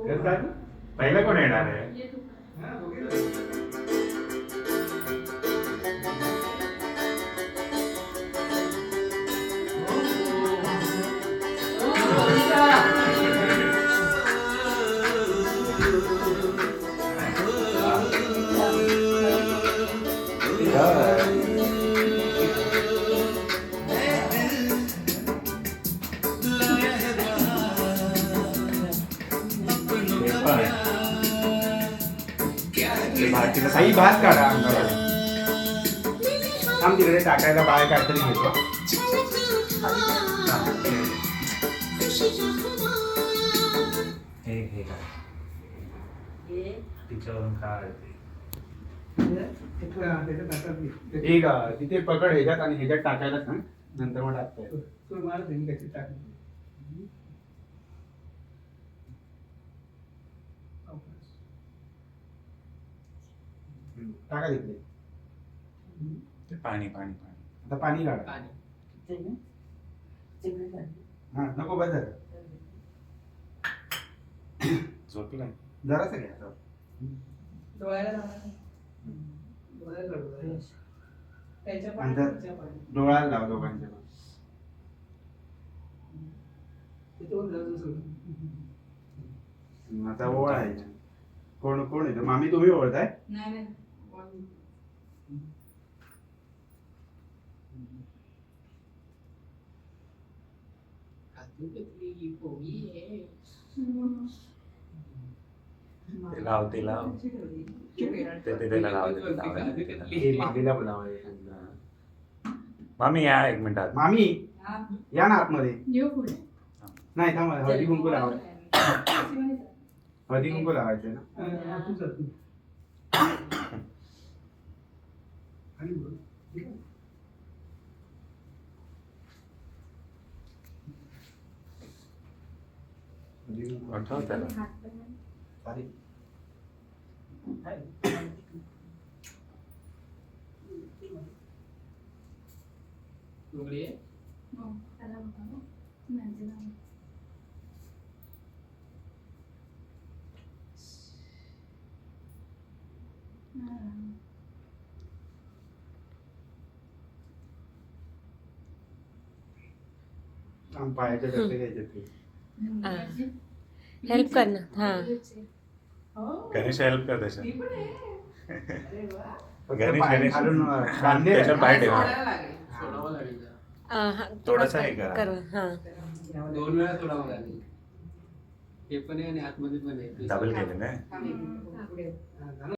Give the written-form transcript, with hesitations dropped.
पहिलं कोण येणार आहे? आई भात काढा अंगावर. थांब तिकडे टाकायला बाय काहीतरी घेतो. हे काय तिच्यावरून काय तिथे पकड ह्याच्यात आणि ह्याच्यात टाकायला सांग. नंतर मग टाकता येईल. टाका तिकडे. पाणी पाणी पाणी आता पाणी काढा. हा नको बस झालं. झोपलाय जरासं घ्या. डोळ्याला लाव दोघांच्या. आता ओळायचं. कोण कोण येतं? मामी तुम्ही ओळखताय? ते लाव ते लाव ते त्याला लाव मामीला बोलावं. मामी या एक मिनिटात. मामी या ना आतमध्ये. नाही थांबा. हळदी कुंकू लावायचं. हळदी कुंकू लावायचं ना. आठव त्याला. पायाच्या डबे घ्यायचे ते. हेल्प कर ना. हा गणेश हेल्प कर त्याच्या. गणेश त्याच्या पाय ठेवा. थोडासा हे करा. हा 2 वेळा सोडावं लागेल. हे पण आहे आणि आतमध्ये पण आहे. डबल केलं ना.